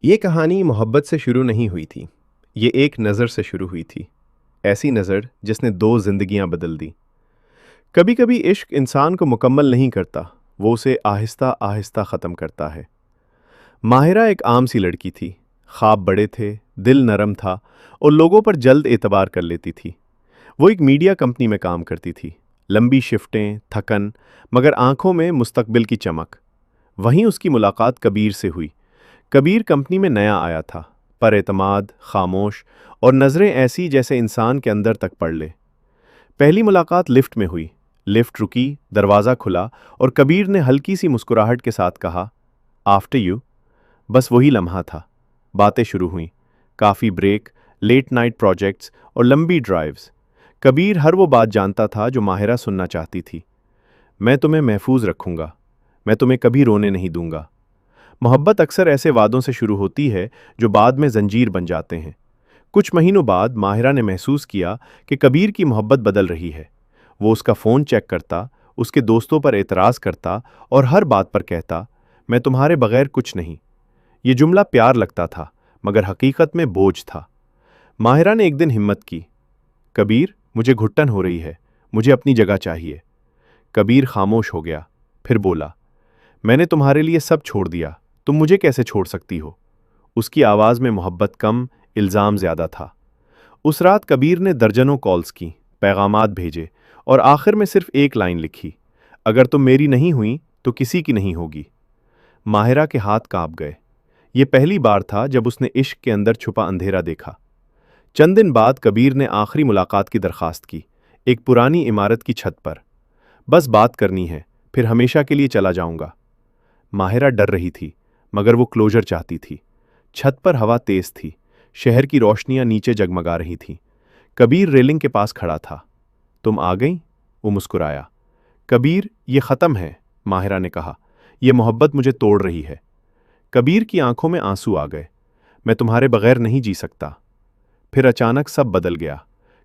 یہ کہانی محبت سے شروع نہیں ہوئی تھی۔ یہ ایک نظر سے شروع ہوئی تھی، ایسی نظر جس نے دو زندگیاں بدل دیں۔ کبھی کبھی عشق انسان کو مکمل نہیں کرتا، وہ اسے آہستہ آہستہ ختم کرتا ہے۔ ماہرہ ایک عام سی لڑکی تھی، خواب بڑے تھے، دل نرم تھا اور لوگوں پر جلد اعتبار کر لیتی تھی۔ وہ ایک میڈیا کمپنی میں کام کرتی تھی، لمبی شفٹیں، تھکن، مگر آنکھوں میں مستقبل کی چمک۔ وہیں اس کی ملاقات کبیر سے ہوئی۔ کبیر کمپنی میں نیا آیا تھا، پر اعتماد، خاموش اور نظریں ایسی جیسے انسان کے اندر تک پڑھ لے۔ پہلی ملاقات لفٹ میں ہوئی۔ لفٹ رکی، دروازہ کھلا اور کبیر نے ہلکی سی مسکراہٹ کے ساتھ کہا، آفٹر یو۔ بس وہی لمحہ تھا۔ باتیں شروع ہوئیں، کافی بریک، لیٹ نائٹ پروجیکٹس اور لمبی ڈرائیوز۔ کبیر ہر وہ بات جانتا تھا جو ماہرہ سننا چاہتی تھی۔ میں تمہیں محفوظ رکھوں گا، میں تمہیں کبھی رونے نہیں دوں گا۔ محبت اکثر ایسے وعدوں سے شروع ہوتی ہے جو بعد میں زنجیر بن جاتے ہیں۔ کچھ مہینوں بعد ماہرہ نے محسوس کیا کہ کبیر کی محبت بدل رہی ہے۔ وہ اس کا فون چیک کرتا، اس کے دوستوں پر اعتراض کرتا اور ہر بات پر کہتا، میں تمہارے بغیر کچھ نہیں۔ یہ جملہ پیار لگتا تھا، مگر حقیقت میں بوجھ تھا۔ ماہرہ نے ایک دن ہمت کی، کبیر، مجھے گھٹن ہو رہی ہے، مجھے اپنی جگہ چاہیے۔ کبیر خاموش ہو گیا، پھر بولا، میں نے تمہارے لیے سب چھوڑ دیا، تم مجھے کیسے چھوڑ سکتی ہو؟ اس کی آواز میں محبت کم، الزام زیادہ تھا۔ اس رات کبیر نے درجنوں کالز کی، پیغامات بھیجے اور آخر میں صرف ایک لائن لکھی، اگر تم میری نہیں ہوئی تو کسی کی نہیں ہوگی۔ ماہرہ کے ہاتھ کانپ گئے۔ یہ پہلی بار تھا جب اس نے عشق کے اندر چھپا اندھیرا دیکھا۔ چند دن بعد کبیر نے آخری ملاقات کی درخواست کی، ایک پرانی عمارت کی چھت پر۔ بس بات کرنی ہے، پھر ہمیشہ کے لیے چلا جاؤں گا۔ ماہرہ ڈر رہی تھی، مگر وہ کلوجر چاہتی تھی۔ چھت پر ہوا تیز تھی، شہر کی روشنیاں نیچے جگمگا رہی تھیں۔ کبیر ریلنگ کے پاس کھڑا تھا۔ تم آ گئیں؟ وہ مسکرایا۔ کبیر، یہ ختم ہے، ماہرہ نے کہا، یہ محبت مجھے توڑ رہی ہے۔ کبیر کی آنکھوں میں آنسو آ گئے۔ میں تمہارے بغیر نہیں جی سکتا۔ پھر اچانک سب بدل گیا۔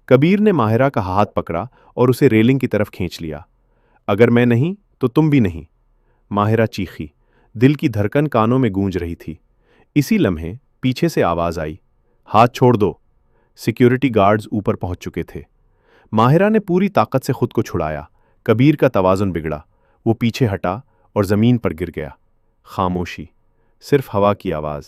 کبیر نے ماہرہ کا ہاتھ پکڑا اور اسے ریلنگ کی طرف کھینچ لیا۔ اگر میں نہیں تو تم بھی نہیں۔ ماہرہ چیخی، دل کی دھڑکن کانوں میں گونج رہی تھی۔ اسی لمحے پیچھے سے آواز آئی، ہاتھ چھوڑ دو۔ سیکیورٹی گارڈز اوپر پہنچ چکے تھے۔ ماہرہ نے پوری طاقت سے خود کو چھڑایا۔ کبیر کا توازن بگڑا، وہ پیچھے ہٹا اور زمین پر گر گیا۔ خاموشی، صرف ہوا کی آواز۔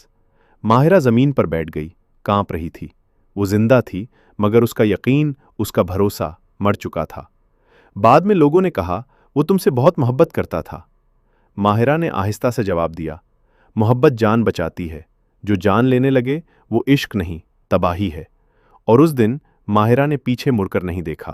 ماہرہ زمین پر بیٹھ گئی، کانپ رہی تھی۔ وہ زندہ تھی، مگر اس کا یقین، اس کا بھروسہ مر چکا تھا۔ بعد میں لوگوں نے کہا، وہ تم سے بہت محبت کرتا تھا۔ ماہرہ نے آہستہ سے جواب دیا، محبت جان بچاتی ہے، جو جان لینے لگے وہ عشق نہیں، تباہی ہے۔ اور اس دن ماہرہ نے پیچھے مڑ کر نہیں دیکھا۔